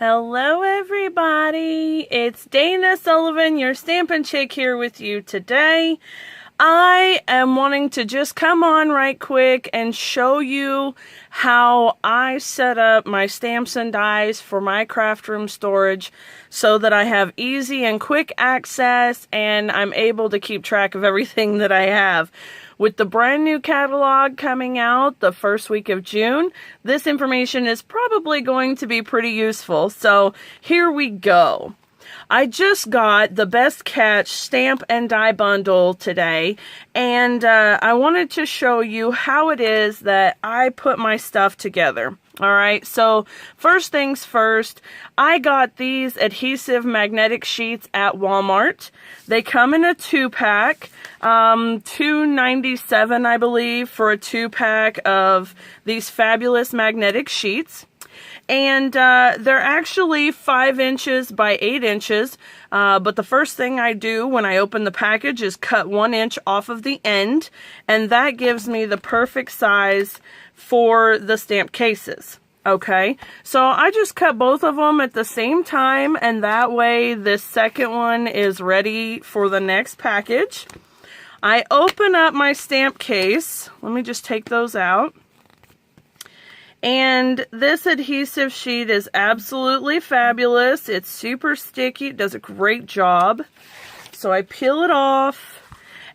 Hello everybody, it's Dana Sullivan, your Stampin' Chick here with you today. I am wanting to just come on right quick and show you how I set up my stamps and dies for my craft room storage so that I have easy and quick access and I'm able to keep track of everything that I have. With the brand new catalog coming out the first week of June, this information is probably going to be pretty useful. So here we go. I just got the Best Catch stamp and die bundle today, and I wanted to show you how it is that I put my stuff together. Alright, so first things first, I got these adhesive magnetic sheets at Walmart. They come in a 2-pack, $2.97 I believe for a 2-pack of these fabulous magnetic sheets. And they're actually 5 inches by 8 inches, but the first thing I do when I open the package is cut 1 inch off of the end, and that gives me the perfect size for the stamp cases. Okay, so I just cut both of them at the same time, and that way this second one is ready for the next package. I open up my stamp case. Let me just take those out. And this adhesive sheet is absolutely fabulous. It's super sticky. It does a great job. So I peel it off.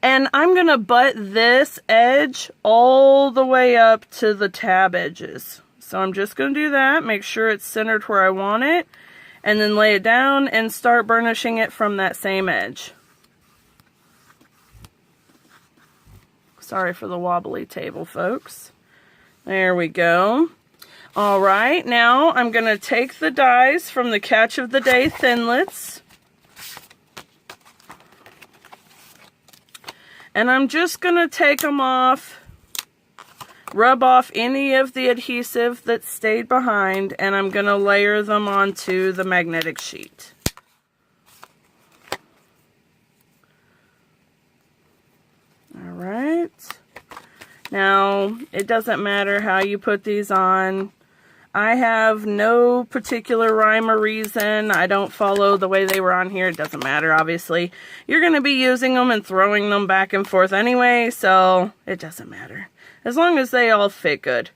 And I'm going to butt this edge all the way up to the tab edges. So I'm just going to do that. Make sure it's centered where I want it. And then lay it down and start burnishing it from that same edge. Sorry for the wobbly table, folks. There we go. Alright, now I'm going to take the dies from the Catch of the Day Thinlits. And I'm just going to take them off, rub off any of the adhesive that stayed behind, and I'm going to layer them onto the magnetic sheet. Alright. Now, it doesn't matter how you put these on. I have no particular rhyme or reason. I don't follow the way they were on here. It doesn't matter, obviously. You're going to be using them and throwing them back and forth anyway, so it doesn't matter. As long as they all fit good.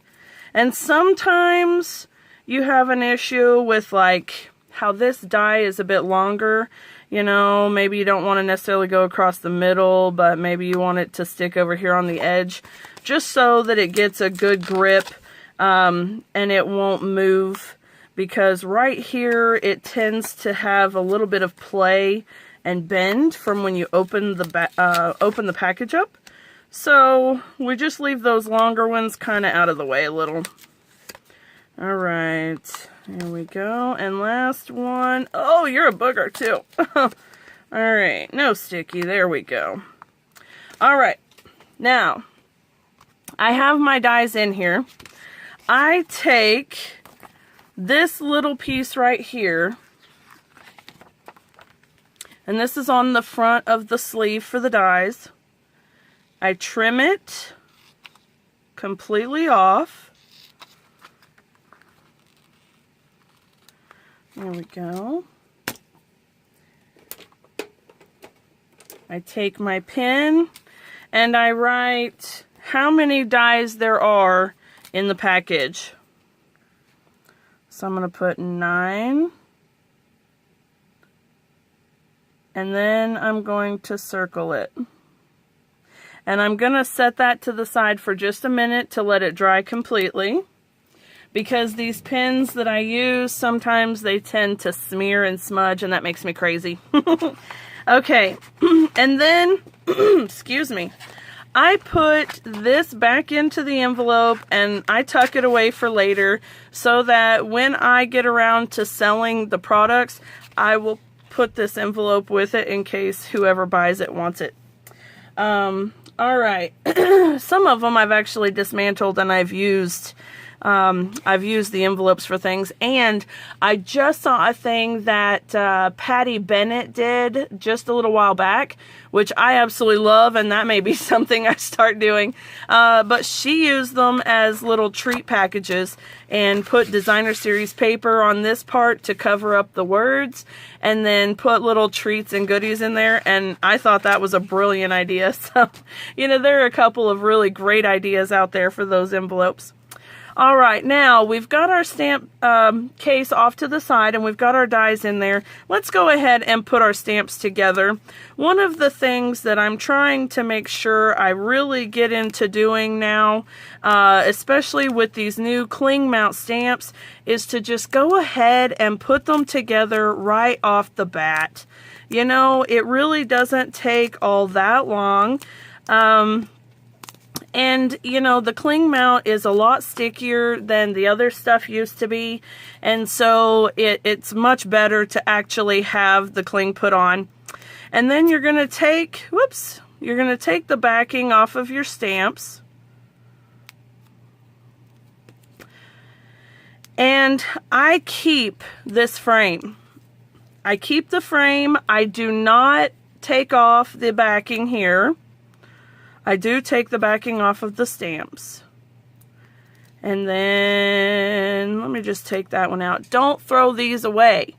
And sometimes you have an issue with, like, how this die is a bit longer. You know, maybe you don't want to necessarily go across the middle, but maybe you want it to stick over here on the edge, just so that it gets a good grip and it won't move, because right here it tends to have a little bit of play and bend from when you open the package up. So we just leave those longer ones kind of out of the way a little. All right. Here we go. And last one. Oh, you're a booger too. Alright. No sticky. There we go. Alright. Now, I have my dies in here. I take this little piece right here. And this is on the front of the sleeve for the dies. I trim it completely off. There we go. I take my pen and I write how many dies there are in the package. So I'm going to put 9. And then I'm going to circle it. And I'm going to set that to the side for just a minute to let it dry completely. Because these pens that I use, sometimes they tend to smear and smudge, and that makes me crazy. Okay, and then, excuse me, I put this back into the envelope, and I tuck it away for later, so that when I get around to selling the products, I will put this envelope with it in case whoever buys it wants it. Alright, some of them I've actually dismantled and I've used I've used the envelopes for things, and I just saw a thing that Patty Bennett did just a little while back, which I absolutely love, and that may be something I start doing. But she used them as little treat packages and put designer series paper on this part to cover up the words, and then put little treats and goodies in there, and I thought that was a brilliant idea. So, you know, there are a couple of really great ideas out there for those envelopes. All right, now we've got our stamp case off to the side, and we've got our dies in there. Let's go ahead and put our stamps together. One of the things that I'm trying to make sure I really get into doing now, especially with these new cling mount stamps, is to just go ahead and put them together right off the bat. You know, it really doesn't take all that long. And, you know, the cling mount is a lot stickier than the other stuff used to be. And so it's much better to actually have the cling put on. And then you're going to take, you're going to take the backing off of your stamps. And I keep this frame. I keep the frame. I do not take off the backing here. I do take the backing off of the stamps. And then, let me just take that one out. Don't throw these away.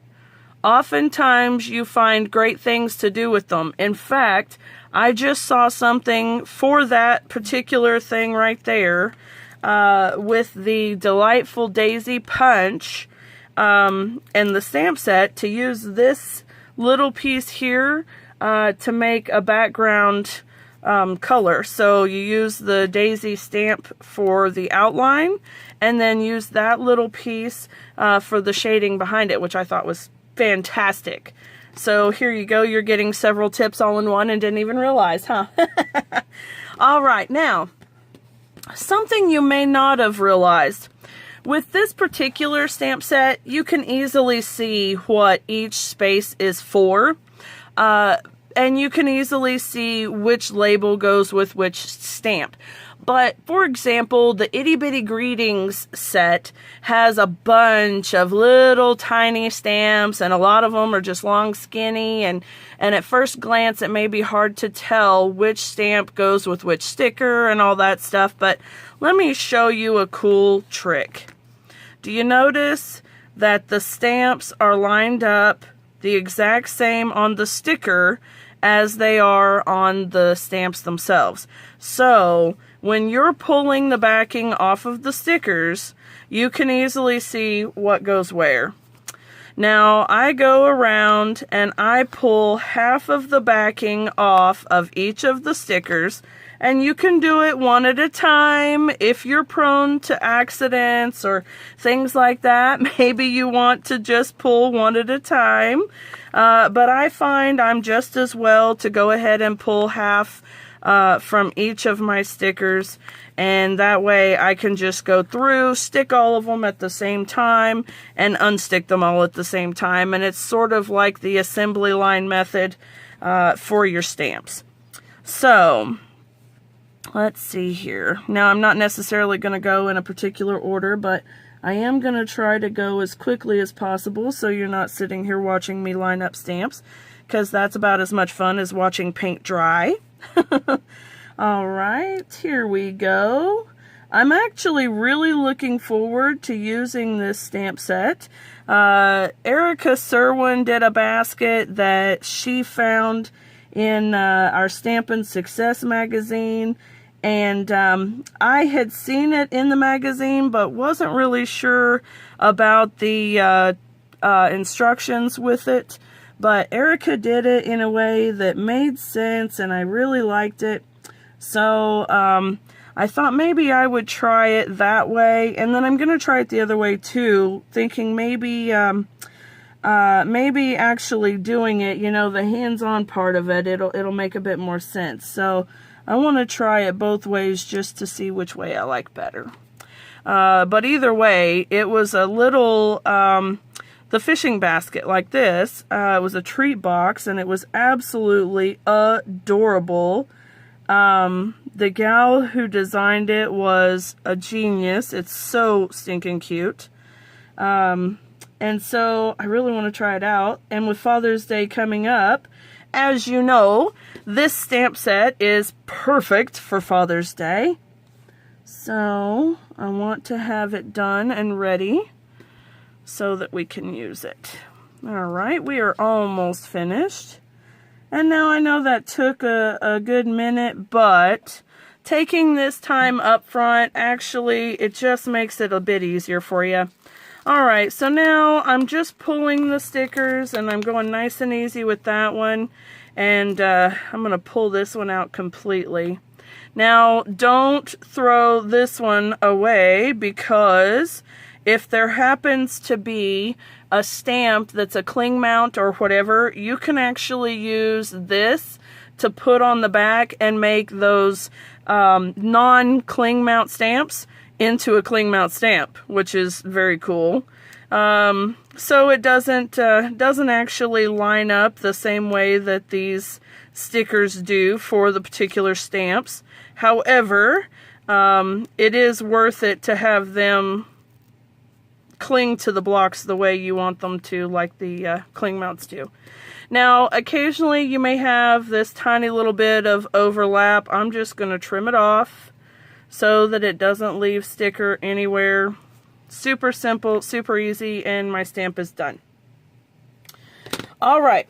Oftentimes you find great things to do with them. In fact, I just saw something for that particular thing right there with the Delightful Daisy Punch and the stamp set, to use this little piece here to make a background color. So you use the daisy stamp for the outline, and then use that little piece for the shading behind it, which I thought was fantastic. So here you go, you're getting several tips all in one and didn't even realize, huh? All right, now, something you may not have realized. With this particular stamp set, you can easily see what each space is for. And you can easily see which label goes with which stamp. But, for example, the Itty Bitty Greetings set has a bunch of little tiny stamps, and a lot of them are just long, skinny, and at first glance it may be hard to tell which stamp goes with which sticker and all that stuff, but let me show you a cool trick. Do you notice that the stamps are lined up the exact same on the sticker as they are on the stamps themselves? So when you're pulling the backing off of the stickers, you can easily see what goes where. Now I go around and I pull half of the backing off of each of the stickers, and you can do it one at a time if you're prone to accidents or things like that. Maybe you want to just pull one at a time. But I find I'm just as well to go ahead and pull half from each of my stickers, and that way I can just go through, stick all of them at the same time, and unstick them all at the same time. And it's sort of like the assembly line method for your stamps. So let's see here. Now, I'm not necessarily going to go in a particular order, but I am going to try to go as quickly as possible so you're not sitting here watching me line up stamps, because that's about as much fun as watching paint dry. All right, here we go. I'm actually really looking forward to using this stamp set. Erikas Serwin did a basket that she found in our Stampin' Success magazine, and I had seen it in the magazine but wasn't really sure about the instructions with it. But Erica did it in a way that made sense, and I really liked it. So I thought maybe I would try it that way, and then I'm going to try it the other way too, thinking maybe maybe actually doing it, you know, the hands-on part of it, it'll make a bit more sense. So I want to try it both ways just to see which way I like better. But either way, it was a little the fishing basket like this. It was a treat box, and it was absolutely adorable. The gal who designed it was a genius. It's so stinking cute. And so I really want to try it out. And with Father's Day coming up, as you know, this stamp set is perfect for Father's Day. So I want to have it done and ready so that we can use it. Alright, we are almost finished. And now I know that took a good minute, but taking this time up front, actually, it just makes it a bit easier for you. Alright, so now I'm just pulling the stickers, and I'm going nice and easy with that one. And I'm going to pull this one out completely. Now, don't throw this one away, because if there happens to be a stamp that's a cling mount or whatever, you can actually use this to put on the back and make those non-cling mount stamps into a cling mount stamp, which is very cool. So it doesn't actually line up the same way that these stickers do for the particular stamps. However, it is worth it to have them cling to the blocks the way you want them to, like the cling mounts do. Now, occasionally you may have this tiny little bit of overlap. I'm just going to trim it off so that it doesn't leave sticker anywhere. Super simple, super easy, and my stamp is done. Alright,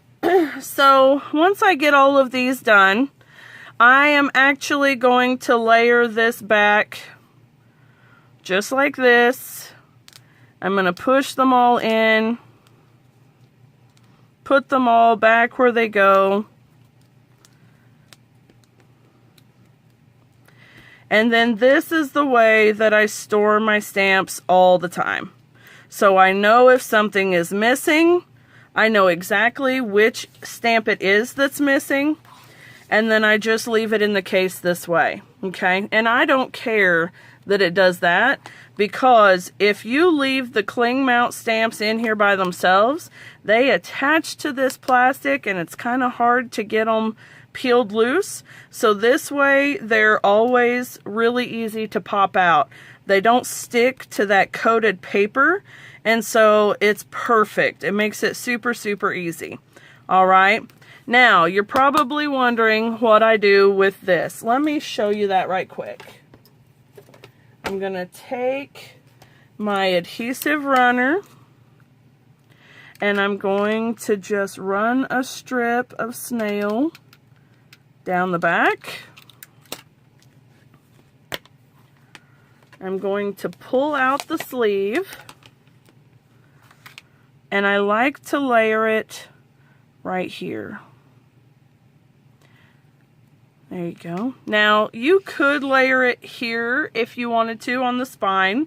so once I get all of these done, I am actually going to layer this back just like this. I'm going to push them all in, put them all back where they go, and then this is the way that I store my stamps all the time. So I know if something is missing, I know exactly which stamp it is that's missing, and then I just leave it in the case this way, okay? And I don't care that it does that, because if you leave the cling mount stamps in here by themselves, they attach to this plastic and it's kind of hard to get them peeled loose. So this way they're always really easy to pop out. They don't stick to that coated paper, and so it's perfect. It makes it super, super easy. Alright, now you're probably wondering what I do with this. Let me show you that right quick. I'm going to take my adhesive runner and I'm going to just run a strip of snail down the back. I'm going to pull out the sleeve, and I like to layer it right here. There you go. Now, you could layer it here if you wanted to on the spine,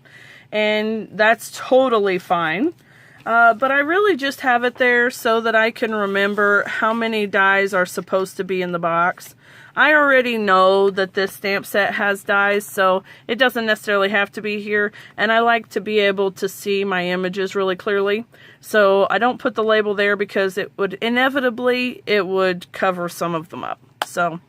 and that's totally fine. But I really just have it there so that I can remember how many dies are supposed to be in the box. I already know that this stamp set has dies, so it doesn't necessarily have to be here, and I like to be able to see my images really clearly. So I don't put the label there because it would inevitably, it would cover some of them up. So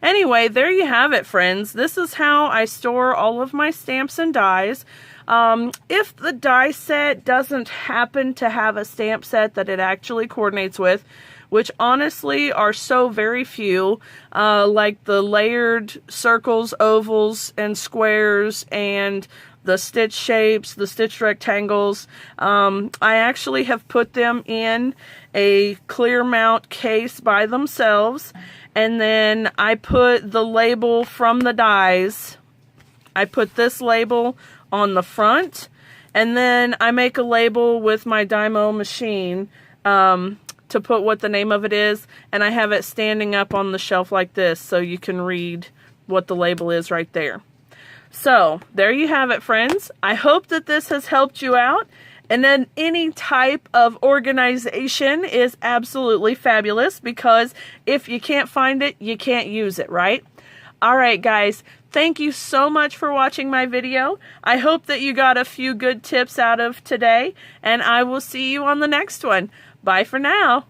anyway, there you have it, friends. This is how I store all of my stamps and dies. If the die set doesn't happen to have a stamp set that it actually coordinates with, which honestly are so very few, like the layered circles, ovals, and squares, and the stitch shapes, the stitched rectangles, I actually have put them in a clear mount case by themselves, and then I put the label from the dies. I put this label on the front, and then I make a label with my Dymo machine to put what the name of it is, and I have it standing up on the shelf like this so you can read what the label is right there. So there you have it, friends. I hope that this has helped you out, and then any type of organization is absolutely fabulous, because if you can't find it, you can't use it, right? Alright guys, thank you so much for watching my video. I hope that you got a few good tips out of today, and I will see you on the next one. Bye for now.